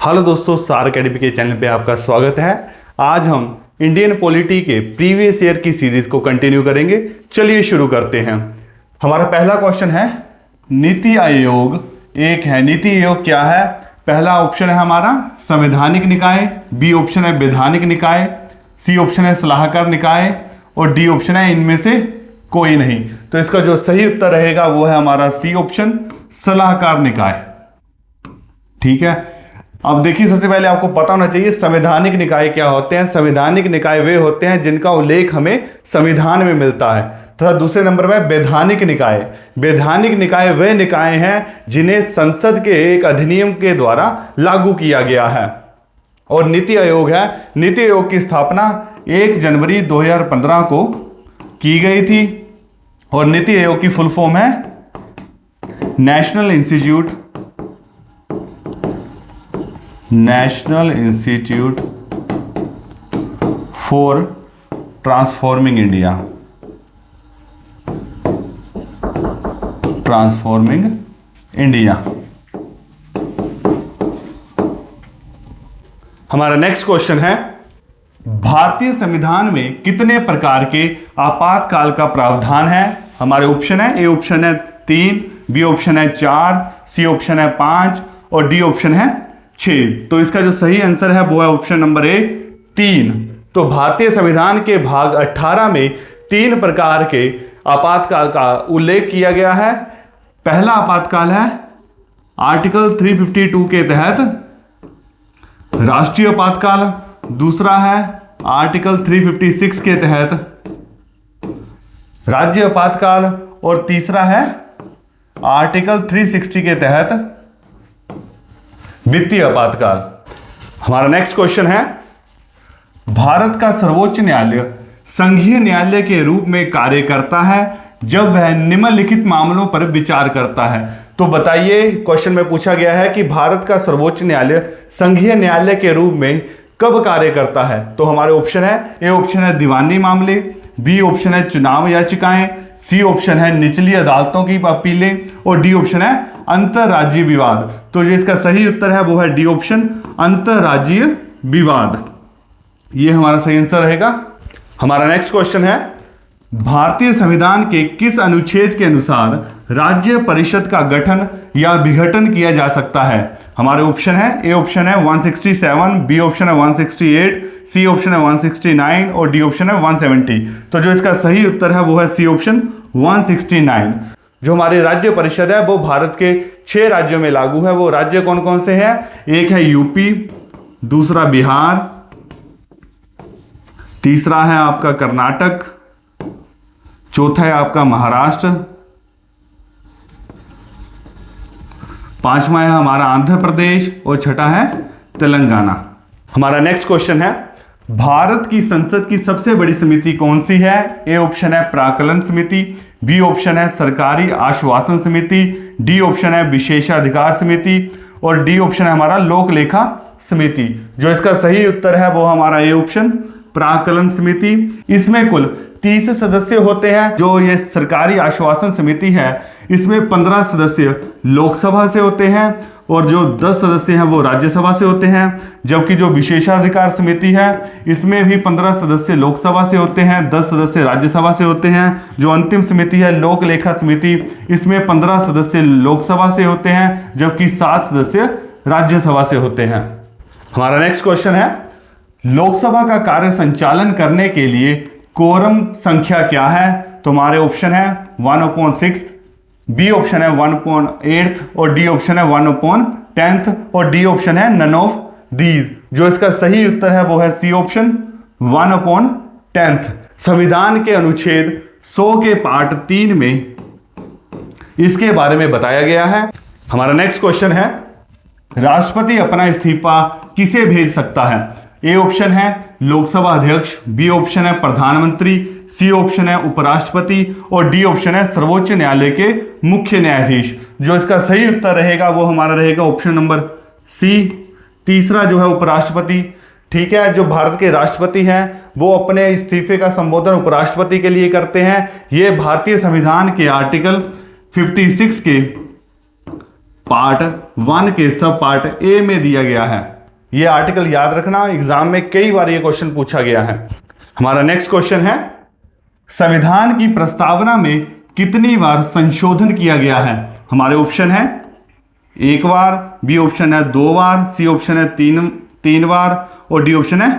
Hello दोस्तों, सार academy के चैनल पे आपका स्वागत है। आज हम इंडियन पॉलिटी के प्रीवियस ईयर की सीरीज को कंटिन्यू करेंगे। चलिए शुरू करते हैं। हमारा पहला क्वेश्चन है नीति आयोग एक है। नीति आयोग क्या है? पहला ऑप्शन है हमारा संवैधानिक निकाय, बी ऑप्शन है वैधानिक निकाय, सी ऑप्शन है सलाहकार निकाय और डी ऑप्शन है इनमें से कोई नहीं। तो इसका जो सही उत्तर रहेगा वो है हमारा सी ऑप्शन, सलाहकार निकाय। ठीक है, अब देखिए सबसे पहले आपको पता होना चाहिए संवैधानिक निकाय क्या होते हैं। संवैधानिक निकाय वे होते हैं जिनका उल्लेख हमें संविधान में मिलता है। तथा दूसरे नंबर पर वैधानिक निकाय। वैधानिक निकाय वे निकाय हैं जिन्हें संसद के एक अधिनियम के द्वारा लागू किया गया है। और नीति आयोग है, नीति आयोग की स्थापना 1 जनवरी 2015 को की गई थी और नीति आयोग की फुल फॉर्म है national institute for transforming India. हमारा नेक्स्ट क्वेश्चन है भारतीय संविधान में कितने प्रकार के आपातकाल का प्रावधान है? हमारे ऑप्शन है, ए ऑप्शन है 3, बी ऑप्शन है 4, सी ऑप्शन है 5 और डी ऑप्शन है 6। तो इसका जो सही आंसर है वो है ऑप्शन नंबर ए 3। तो भारतीय संविधान के भाग 18 में 3 प्रकार के आपातकाल का उल्लेख किया गया है। पहला आपातकाल है आर्टिकल 352 के तहत राष्ट्रीय आपातकाल, दूसरा है आर्टिकल 356 के तहत राज्य आपातकाल और तीसरा है आर्टिकल 360 के तहत वित्तीय आपातकाल। हमारा नेक्स्ट क्वेश्चन है भारत का सर्वोच्च न्यायालय संघीय न्यायालय के रूप में कार्य करता है जब वह निम्नलिखित मामलों पर विचार करता है। तो बताइए, क्वेश्चन में पूछा गया है कि भारत का सर्वोच्च न्यायालय संघीय न्यायालय के रूप में कब कार्य करता है? तो हमारे ऑप्शन है, ए ऑप्शन है दीवानी मामले, बी ऑप्शन है चुनाव याचिकाएं, सी ऑप्शन है निचली अदालतों की अपीलें और डी ऑप्शन है अंतरराज्यीय विवाद। तो जो इसका सही उत्तर है वो है डी ऑप्शन, अंतरराज्यीय विवाद। ये हमारा सही आंसर रहेगा। हमारा नेक्स्ट क्वेश्चन है भारतीय संविधान के किस अनुच्छेद के अनुसार राज्य परिषद का गठन या विघटन किया जा सकता है? हमारे ऑप्शन है, ए ऑप्शन है 167, बी ऑप्शन है 168, सी ऑप्शन है 169 और डी ऑप्शन है 170। तो जो इसका सही उत्तर है वो है सी ऑप्शन 169। जो हमारी राज्य परिषद है वो भारत के 6 राज्यों में लागू है। वो राज्य कौन कौन से हैं? एक है यूपी, दूसरा बिहार, तीसरा है आपका कर्नाटक, चौथा है आपका महाराष्ट्र, पांचवा है हमारा आंध्र प्रदेश और छठा है तेलंगाना। हमारा नेक्स्ट क्वेश्चन है भारत की संसद की सबसे बड़ी समिति कौन सी है? ए ऑप्शन है प्राक्कलन समिति, बी ऑप्शन है सरकारी आश्वासन समिति, डी ऑप्शन है विशेषाधिकार समिति और डी ऑप्शन है हमारा लोक लेखा समिति। जो इसका सही उत्तर है वो हमारा ए ऑप्शन, प्राक्कलन समिति। इसमें कुल 30 सदस्य होते हैं। जो ये सरकारी आश्वासन समिति है इसमें 15 सदस्य लोकसभा से होते हैं और जो 10 सदस्य हैं वो राज्यसभा से होते हैं। जबकि जो विशेषाधिकार समिति है इसमें भी 15 सदस्य लोकसभा से होते हैं, 10 सदस्य राज्यसभा से होते हैं। जो अंतिम समिति है लोक लेखा समिति, इसमें 15 सदस्य लोकसभा से होते हैं जबकि 7 सदस्य राज्यसभा से होते हैं। हमारा नेक्स्ट क्वेश्चन है लोकसभा का कार्य संचालन करने के लिए कोरम संख्या क्या है? तो हमारे ऑप्शन है 1/6, बी ऑप्शन है 1/8 और डी ऑप्शन है 1/10 और डी ऑप्शन है नन ऑफ दीज। जो इसका सही उत्तर है वो है सी ऑप्शन, 1/10। संविधान के अनुच्छेद 100 के पार्ट 3 में इसके बारे में बताया गया है। हमारा नेक्स्ट क्वेश्चन है राष्ट्रपति अपना इस्तीफा किसे भेज सकता है? ए ऑप्शन है लोकसभा अध्यक्ष, बी ऑप्शन है प्रधानमंत्री, सी ऑप्शन है उपराष्ट्रपति और डी ऑप्शन है सर्वोच्च न्यायालय के मुख्य न्यायाधीश। जो इसका सही उत्तर रहेगा वो हमारा रहेगा ऑप्शन नंबर सी, तीसरा जो है उपराष्ट्रपति। ठीक है, जो भारत के राष्ट्रपति हैं वो अपने इस्तीफे का संबोधन उपराष्ट्रपति के लिए करते हैं। ये भारतीय संविधान के आर्टिकल 56 के पार्ट 1 के सब पार्ट ए में दिया गया है। ये आर्टिकल याद रखना, एग्जाम में कई बार ये क्वेश्चन पूछा गया है। हमारा नेक्स्ट क्वेश्चन है, संविधान की प्रस्तावना में कितनी बार संशोधन किया गया है? हमारे ऑप्शन है 1 बार, बी ऑप्शन है 2 बार, सी ऑप्शन है 3 बार और डी ऑप्शन है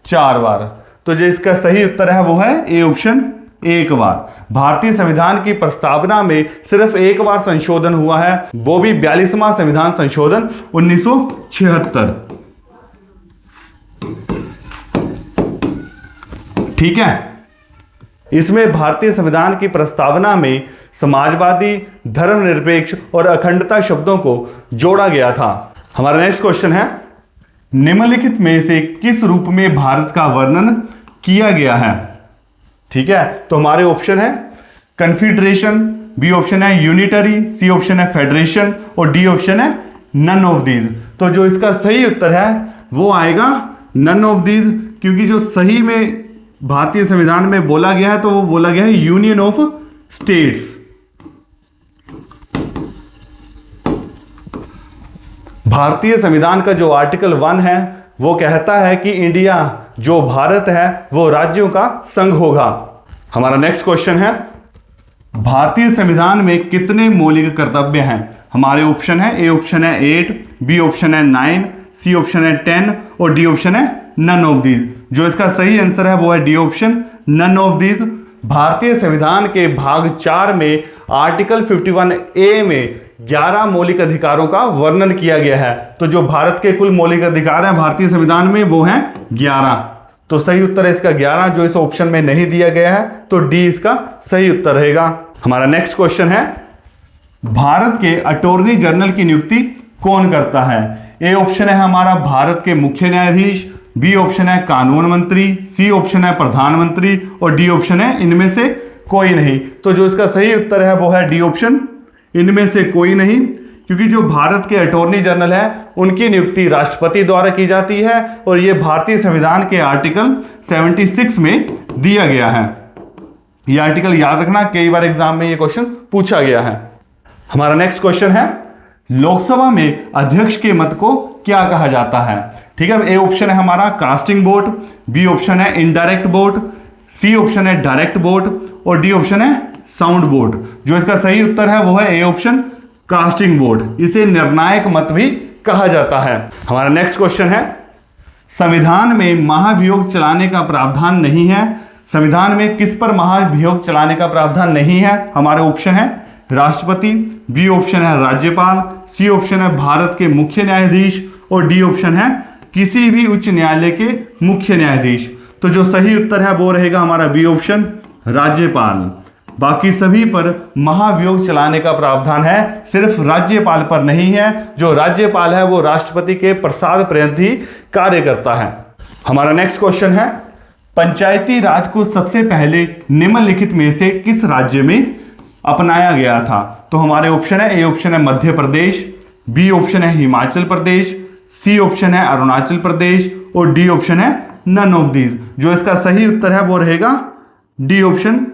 4 बार। तो जो इसका सही उत्तर है वो है ए ऑप्शन, 1 बार। भारतीय संविधान की प्रस्तावना में सिर्फ 1 बार संशोधन हुआ है, वो भी 42वां संविधान संशोधन 1976। ठीक है, इसमें भारतीय संविधान की प्रस्तावना में समाजवादी, धर्मनिरपेक्ष और अखंडता शब्दों को जोड़ा गया था। हमारा नेक्स्ट क्वेश्चन है, निम्नलिखित में से किस रूप में भारत का वर्णन किया गया है? ठीक है, तो हमारे ऑप्शन है कन्फेडरेशन, बी ऑप्शन है यूनिटरी, सी ऑप्शन है फेडरेशन और डी ऑप्शन है नन ऑफ दीज। तो जो इसका सही उत्तर है वो आएगा नन ऑफ दीज, क्योंकि जो सही में भारतीय संविधान में बोला गया है तो वो बोला गया है यूनियन ऑफ स्टेट्स। भारतीय संविधान का जो आर्टिकल 1 है वो कहता है कि इंडिया, जो भारत है, वो राज्यों का संघ होगा। हमारा नेक्स्ट क्वेश्चन है, भारतीय संविधान में कितने मौलिक कर्तव्य हैं? हमारे ऑप्शन है ए ऑप्शन है 8, बी ऑप्शन है 9, सी ऑप्शन है 10 और डी ऑप्शन है नन ऑफ दीज। जो इसका सही आंसर है वो है D option, none of these. भारतीय संविधान के भाग 4 में आर्टिकल 51A में 11 मौलिक अधिकारों का वर्णन किया गया है। तो जो भारत के कुल मौलिक अधिकार हैं भारतीय संविधान में वो हैं 11। तो सही उत्तर है इसका 11, जो इस ऑप्शन में नहीं दिया गया है, तो डी इसका सही उत्तर रहेगा। हमारा नेक्स्ट क्वेश्चन है, भारत के अटॉर्नी जनरल की नियुक्ति कौन करता है? ए ऑप्शन है हमारा भारत के मुख्य न्यायाधीश, बी ऑप्शन है कानून मंत्री, सी ऑप्शन है प्रधानमंत्री और डी ऑप्शन है इनमें से कोई नहीं। तो जो इसका सही उत्तर है वो है डी ऑप्शन, इनमें से कोई नहीं, क्योंकि जो भारत के अटॉर्नी जनरल है उनकी नियुक्ति राष्ट्रपति द्वारा की जाती है और ये भारतीय संविधान के आर्टिकल 76 में दिया गया है। ये आर्टिकल याद रखना, कई बार एग्जाम में ये क्वेश्चन पूछा गया है। हमारा नेक्स्ट क्वेश्चन है, लोकसभा में अध्यक्ष के मत को क्या कहा जाता है? ठीक है, ए ऑप्शन है हमारा कास्टिंग वोट, बी ऑप्शन है इनडायरेक्ट वोट, सी ऑप्शन है डायरेक्ट वोट और डी ऑप्शन है साउंड वोट। जो इसका सही उत्तर है वो है ए ऑप्शन, कास्टिंग वोट। इसे निर्णायक मत भी कहा जाता है। हमारा नेक्स्ट क्वेश्चन है, संविधान में महाभियोग चलाने का प्रावधान नहीं है। संविधान में किस पर महाभियोग चलाने का प्रावधान नहीं है? हमारे ऑप्शन है राष्ट्रपति, बी ऑप्शन है राज्यपाल, सी ऑप्शन है भारत के मुख्य न्यायाधीश और डी ऑप्शन है किसी भी उच्च न्यायालय के मुख्य न्यायाधीश। तो जो सही उत्तर है वो रहेगा हमारा बी ऑप्शन, राज्यपाल। बाकी सभी पर महाभियोग चलाने का प्रावधान है, सिर्फ राज्यपाल पर नहीं है। जो राज्यपाल है वो राष्ट्रपति के प्रसाद पर्यंत ही कार्य करता है। हमारा नेक्स्ट क्वेश्चन है, पंचायती राज को सबसे पहले निम्नलिखित में से किस राज्य में अपनाया गया था? तो हमारे ऑप्शन है ए ऑप्शन है मध्य प्रदेश, बी ऑप्शन है हिमाचल प्रदेश, सी ऑप्शन है अरुणाचल प्रदेश और डी ऑप्शन है नन ऑफ दीज। जो इसका सही उत्तर है वो रहेगा D option,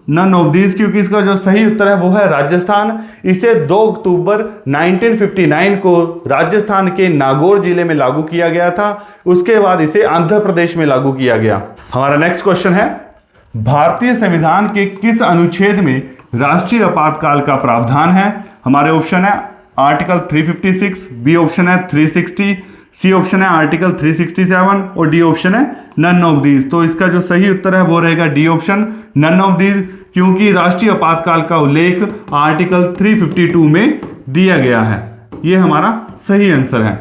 none of these, क्योंकि इसका जो सही उत्तर है वो है राजस्थान। इसे 2 अक्टूबर 1959 को राजस्थान के नागौर जिले में लागू किया गया था। उसके बाद इसे आंध्र प्रदेश में लागू किया गया। हमारा नेक्स्ट क्वेश्चन है, भारतीय संविधान के किस अनुच्छेद में राष्ट्रीय आपातकाल का प्रावधान है? हमारे ऑप्शन है आर्टिकल 356, बी ऑप्शन है 360, सी ऑप्शन है आर्टिकल 367 और डी ऑप्शन है नन ऑफ दीज। तो इसका जो सही उत्तर है वो रहेगा D option, none of these, क्योंकि राष्ट्रीय आपातकाल का उल्लेख आर्टिकल 352 में दिया गया है। ये हमारा सही आंसर है।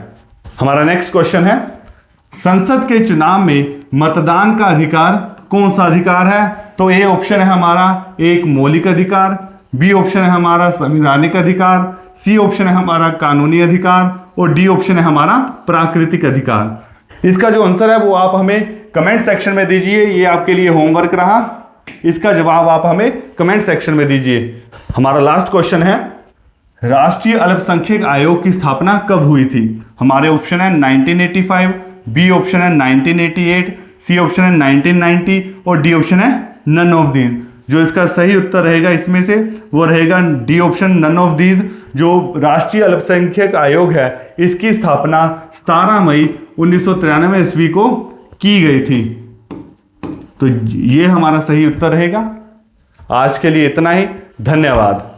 हमारा नेक्स्ट क्वेश्चन है, संसद के चुनाव में मतदान का अधिकार कौन सा अधिकार है? तो ए ऑप्शन है हमारा एक मौलिक अधिकार, बी ऑप्शन है हमारा संवैधानिक अधिकार, सी ऑप्शन है हमारा कानूनी अधिकार और डी ऑप्शन है हमारा प्राकृतिक अधिकार। इसका जो आंसर है वो आप हमें कमेंट सेक्शन में दीजिए। ये आपके लिए होमवर्क रहा, इसका जवाब आप हमें कमेंट सेक्शन में दीजिए। हमारा लास्ट क्वेश्चन है, राष्ट्रीय अल्पसंख्यक आयोग की स्थापना कब हुई थी? हमारे ऑप्शन है 1985, बी ऑप्शन है 1988, सी ऑप्शन है 1990 और डी ऑप्शन है नन ऑफ दीज। जो इसका सही उत्तर रहेगा इसमें से वो रहेगा D option, none of these. जो राष्ट्रीय अल्पसंख्यक आयोग है इसकी स्थापना 17 मई 1993 ईस्वी को की गई थी। तो ये हमारा सही उत्तर रहेगा। आज के लिए इतना ही, धन्यवाद।